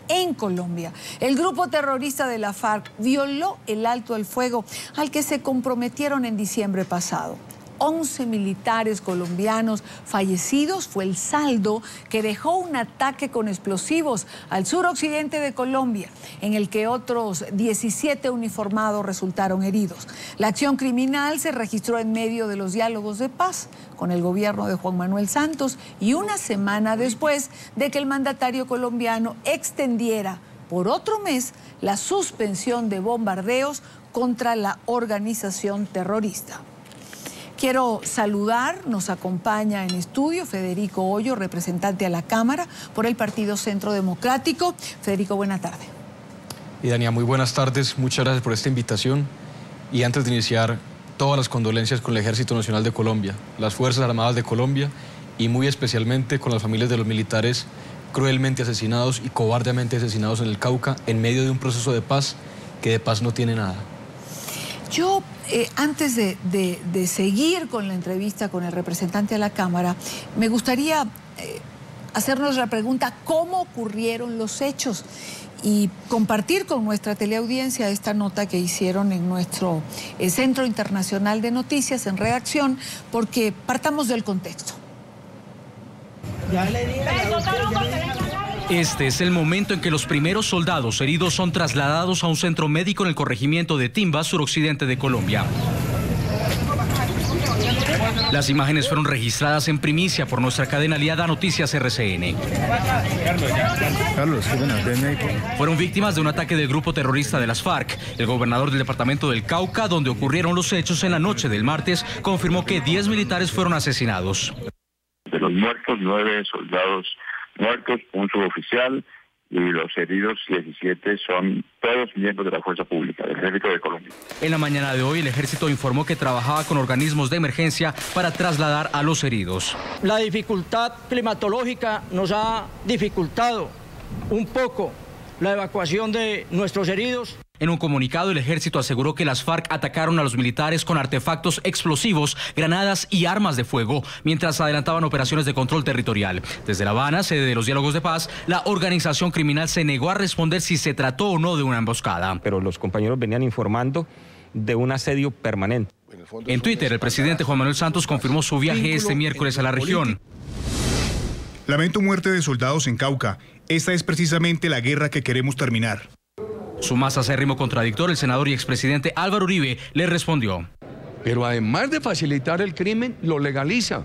en Colombia. El grupo terrorista de la FARC violó el alto el fuego al que se comprometieron en diciembre pasado. 11 militares colombianos fallecidos fue el saldo que dejó un ataque con explosivos al suroccidente de Colombia, en el que otros 17 uniformados resultaron heridos. La acción criminal se registró en medio de los diálogos de paz con el gobierno de Juan Manuel Santos y una semana después de que el mandatario colombiano extendiera por otro mes la suspensión de bombardeos contra la organización terrorista. Quiero saludar, nos acompaña en estudio Federico Hoyo, representante a la Cámara por el Partido Centro Democrático. Federico, buena tarde. Y Dania, muy buenas tardes, muchas gracias por esta invitación. Y antes de iniciar, todas las condolencias con el Ejército Nacional de Colombia, las Fuerzas Armadas de Colombia y muy especialmente con las familias de los militares cruelmente asesinados y cobardemente asesinados en el Cauca en medio de un proceso de paz que de paz no tiene nada. Yo, antes de seguir con la entrevista con el representante de la Cámara, me gustaría hacernos la pregunta, ¿cómo ocurrieron los hechos? Y compartir con nuestra teleaudiencia esta nota que hicieron en nuestro Centro Internacional de Noticias en redacción, porque partamos del contexto. Este es el momento en que los primeros soldados heridos son trasladados a un centro médico en el corregimiento de Timba, suroccidente de Colombia. Las imágenes fueron registradas en primicia por nuestra cadena aliada Noticias RCN. Fueron víctimas de un ataque del grupo terrorista de las FARC. El gobernador del departamento del Cauca, donde ocurrieron los hechos en la noche del martes, confirmó que 10 militares fueron asesinados. De los muertos, 9 soldados muertos, un suboficial, y los heridos 17 son todos miembros de la Fuerza Pública, del Ejército de Colombia. En la mañana de hoy, el Ejército informó que trabajaba con organismos de emergencia para trasladar a los heridos. La dificultad climatológica nos ha dificultado un poco la evacuación de nuestros heridos. En un comunicado, el ejército aseguró que las FARC atacaron a los militares con artefactos explosivos, granadas y armas de fuego, mientras adelantaban operaciones de control territorial. Desde La Habana, sede de los diálogos de paz, la organización criminal se negó a responder si se trató o no de una emboscada. Pero los compañeros venían informando de un asedio permanente. En Twitter, el presidente Juan Manuel Santos confirmó su viaje este miércoles a la región. Lamento muerte de soldados en Cauca. Esta es precisamente la guerra que queremos terminar. Su más acérrimo contradictor, el senador y expresidente Álvaro Uribe, le respondió. Pero además de facilitar el crimen, lo legaliza.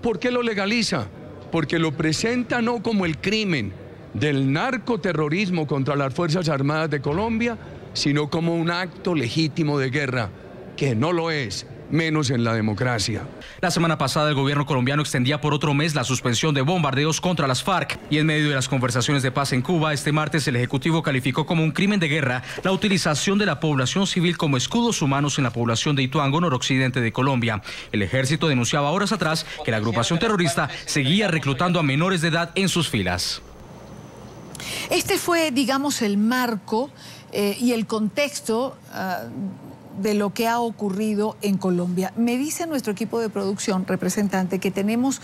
¿Por qué lo legaliza? Porque lo presenta no como el crimen del narcoterrorismo contra las Fuerzas Armadas de Colombia, sino como un acto legítimo de guerra, que no lo es, menos en la democracia. La semana pasada el gobierno colombiano extendía por otro mes la suspensión de bombardeos contra las FARC y en medio de las conversaciones de paz en Cuba, este martes el Ejecutivo calificó como un crimen de guerra la utilización de la población civil como escudos humanos en la población de Ituango, noroccidente de Colombia. El ejército denunciaba horas atrás que la agrupación terrorista seguía reclutando a menores de edad en sus filas. Este fue, digamos, el marco y el contexto de lo que ha ocurrido en Colombia. Me dice nuestro equipo de producción, representante, que tenemos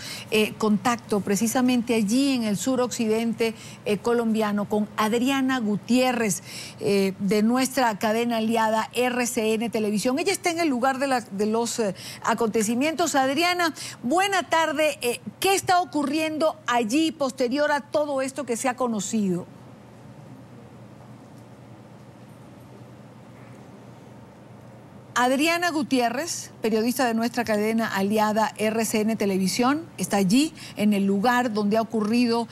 contacto precisamente allí en el suroccidente colombiano con Adriana Gutiérrez de nuestra cadena aliada RCN Televisión. Ella está en el lugar de los acontecimientos. Adriana, buena tarde. ¿Qué está ocurriendo allí posterior a todo esto que se ha conocido? Adriana Gutiérrez, periodista de nuestra cadena aliada RCN Televisión, está allí en el lugar donde ha ocurrido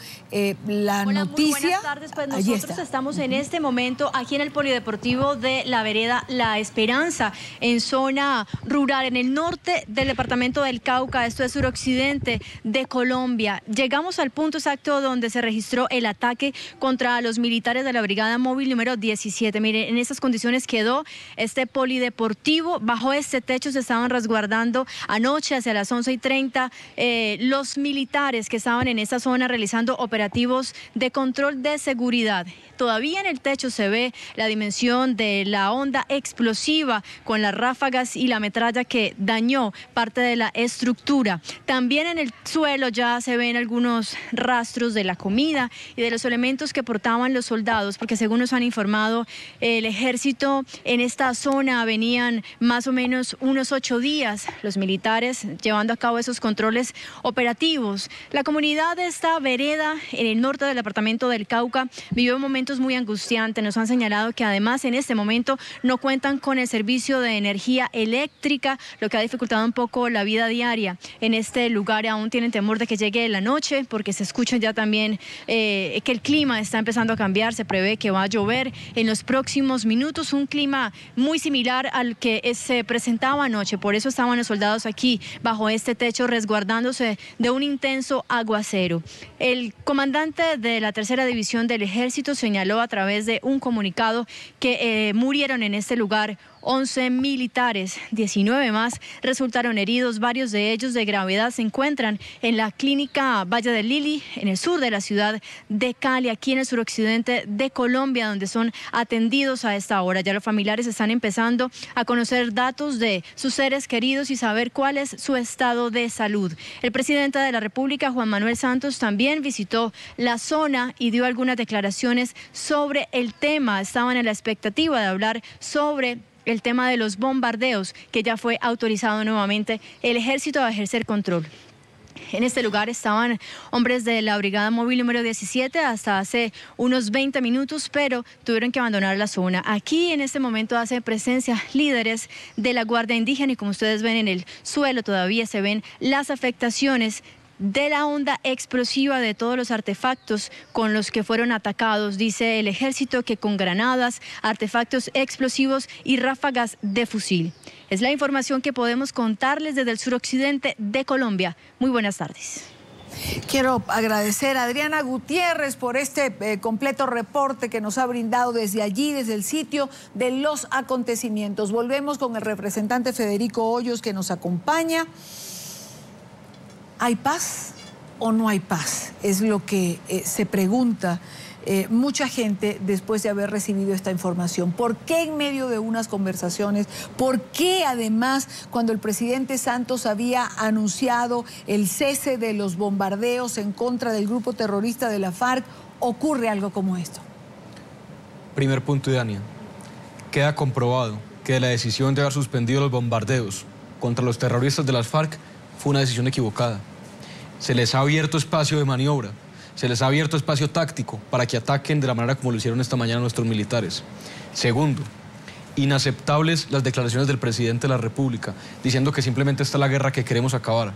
la noticia. Muy buenas tardes, pues nosotros estamos en este momento aquí en el Polideportivo de la Vereda La Esperanza, en zona rural, en el norte del departamento del Cauca, esto es suroccidente de Colombia. Llegamos al punto exacto donde se registró el ataque contra los militares de la Brigada Móvil número 17. Miren, en estas condiciones quedó este polideportivo. operativo. Bajo este techo se estaban resguardando anoche hacia las 11:30 los militares que estaban en esta zona realizando operativos de control de seguridad. Todavía en el techo se ve la dimensión de la onda explosiva con las ráfagas y la metralla que dañó parte de la estructura. También en el suelo ya se ven algunos rastros de la comida y de los elementos que portaban los soldados, porque según nos han informado el ejército, en esta zona venían más o menos unos 8 días los militares llevando a cabo esos controles operativos. La comunidad de esta vereda en el norte del departamento del Cauca vivió momentos muy angustiantes. Nos han señalado que además en este momento no cuentan con el servicio de energía eléctrica, lo que ha dificultado un poco la vida diaria en este lugar. Aún tienen temor de que llegue la noche porque se escuchan ya también que el clima está empezando a cambiar. Se prevé que va a llover en los próximos minutos, un clima muy similar al que se presentaba anoche. Por eso estaban los soldados aquí bajo este techo resguardándose de un intenso aguacero. El comandante de la tercera división del ejército señaló a través de un comunicado que murieron en este lugar 11 militares, 19 más resultaron heridos, varios de ellos de gravedad se encuentran en la clínica Valle del Lili, en el sur de la ciudad de Cali, aquí en el suroccidente de Colombia, donde son atendidos a esta hora. Ya los familiares están empezando a conocer datos de sus seres queridos y saber cuál es su estado de salud. El presidente de la República, Juan Manuel Santos, también visitó la zona y dio algunas declaraciones sobre el tema. Estaban en la expectativa de hablar sobre el tema de los bombardeos, que ya fue autorizado nuevamente el ejército a ejercer control. En este lugar estaban hombres de la Brigada Móvil número 17 hasta hace unos 20 minutos, pero tuvieron que abandonar la zona. Aquí en este momento hace presencia líderes de la Guardia Indígena y como ustedes ven en el suelo todavía se ven las afectaciones de la onda explosiva de todos los artefactos con los que fueron atacados. Dice el ejército que con granadas, artefactos explosivos y ráfagas de fusil. Es la información que podemos contarles desde el suroccidente de Colombia. Muy buenas tardes. Quiero agradecer a Adriana Gutiérrez por este completo reporte que nos ha brindado desde allí, desde el sitio de los acontecimientos. Volvemos con el representante Federico Hoyos que nos acompaña. ¿Hay paz o no hay paz? Es lo que se pregunta mucha gente después de haber recibido esta información. ¿Por qué en medio de unas conversaciones? ¿Por qué además cuando el presidente Santos había anunciado el cese de los bombardeos en contra del grupo terrorista de la FARC ocurre algo como esto? Primer punto, Dania. Queda comprobado que la decisión de haber suspendido los bombardeos contra los terroristas de las FARC fue una decisión equivocada. Se les ha abierto espacio de maniobra, se les ha abierto espacio táctico para que ataquen de la manera como lo hicieron esta mañana nuestros militares. Segundo, inaceptables las declaraciones del presidente de la República, diciendo que simplemente está la guerra que queremos acabar.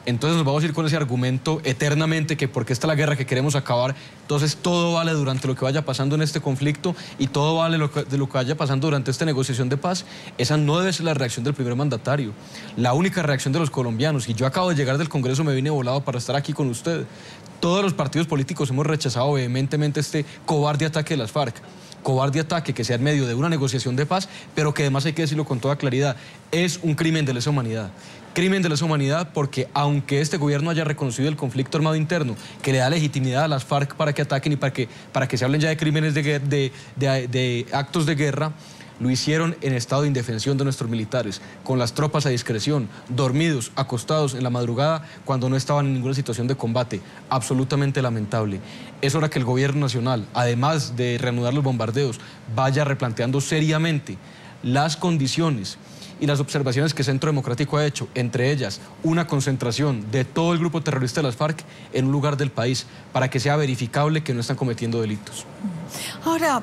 Entonces nos vamos a ir con ese argumento eternamente que porque esta es la guerra que queremos acabar, entonces todo vale durante lo que vaya pasando en este conflicto y todo vale de lo que vaya pasando durante esta negociación de paz. Esa no debe ser la reacción del primer mandatario. La única reacción de los colombianos, y yo acabo de llegar del Congreso, me vine volado para estar aquí con usted. Todos los partidos políticos hemos rechazado vehementemente este cobarde ataque de las FARC. Cobarde ataque que sea en medio de una negociación de paz, pero que además hay que decirlo con toda claridad, es un crimen de lesa humanidad. Crimen de lesa humanidad porque aunque este gobierno haya reconocido el conflicto armado interno que le da legitimidad a las FARC para que ataquen y para que se hablen ya de crímenes de actos de guerra, lo hicieron en estado de indefensión de nuestros militares, con las tropas a discreción, dormidos, acostados en la madrugada cuando no estaban en ninguna situación de combate. Absolutamente lamentable. Es hora que el gobierno nacional, además de reanudar los bombardeos, vaya replanteando seriamente las condiciones y las observaciones que Centro Democrático ha hecho, entre ellas una concentración de todo el grupo terrorista de las FARC en un lugar del país para que sea verificable que no están cometiendo delitos. Ahora,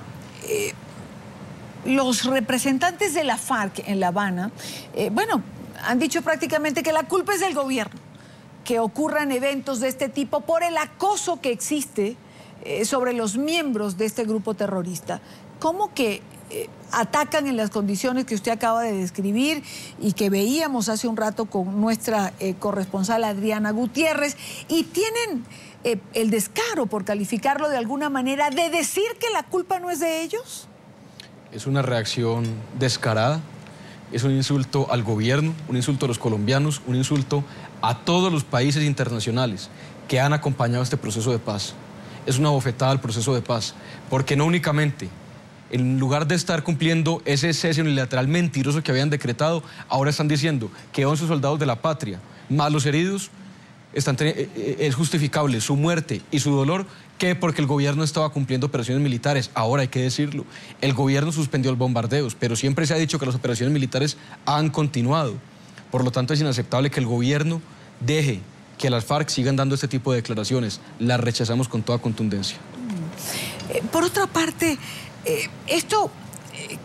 los representantes de la FARC en La Habana, han dicho prácticamente que la culpa es del gobierno, que ocurran eventos de este tipo por el acoso que existe sobre los miembros de este grupo terrorista. ¿Cómo que atacan en las condiciones que usted acaba de describir y que veíamos hace un rato con nuestra corresponsal Adriana Gutiérrez y tienen el descaro, por calificarlo de alguna manera, de decir que la culpa no es de ellos? Es una reacción descarada, es un insulto al gobierno, un insulto a los colombianos, un insulto a todos los países internacionales que han acompañado este proceso de paz. Es una bofetada al proceso de paz, porque no únicamente, en lugar de estar cumpliendo ese cese unilateral mentiroso que habían decretado, ahora están diciendo que 11 soldados de la patria, más los heridos, es justificable su muerte y su dolor que porque el gobierno estaba cumpliendo operaciones militares. Ahora hay que decirlo, el gobierno suspendió los bombardeos, pero siempre se ha dicho que las operaciones militares han continuado. Por lo tanto, es inaceptable que el gobierno deje que las FARC sigan dando este tipo de declaraciones. Las rechazamos con toda contundencia. Por otra parte, esto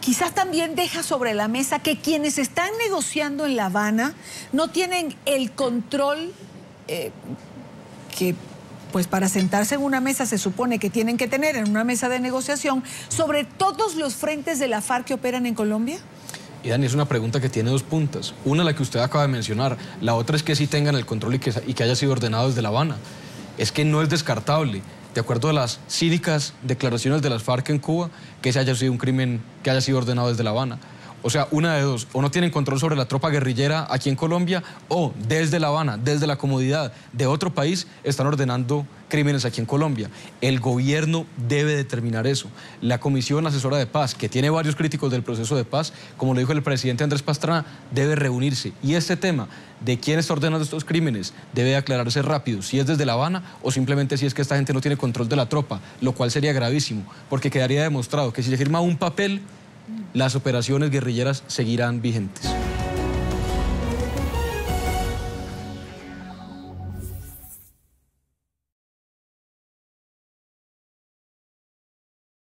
quizás también deja sobre la mesa que quienes están negociando en La Habana no tienen el control que, pues, para sentarse en una mesa se supone que tienen que tener en una mesa de negociación sobre todos los frentes de la FARC que operan en Colombia. Y Dani, es una pregunta que tiene dos puntas. Una, la que usted acaba de mencionar. La otra es que sí tengan el control y que haya sido ordenado desde La Habana. Es que no es descartable, de acuerdo a las cínicas declaraciones de las FARC en Cuba, que ese haya sido un crimen que haya sido ordenado desde La Habana. O sea, una de dos, o no tienen control sobre la tropa guerrillera aquí en Colombia, o desde La Habana, desde la comodidad de otro país, están ordenando crímenes aquí en Colombia. El gobierno debe determinar eso. La Comisión Asesora de Paz, que tiene varios críticos del proceso de paz, como lo dijo el presidente Andrés Pastrana, debe reunirse. Y este tema de quién está ordenando estos crímenes debe aclararse rápido, si es desde La Habana o simplemente si es que esta gente no tiene control de la tropa, lo cual sería gravísimo, porque quedaría demostrado que si se firma un papel, las operaciones guerrilleras seguirán vigentes.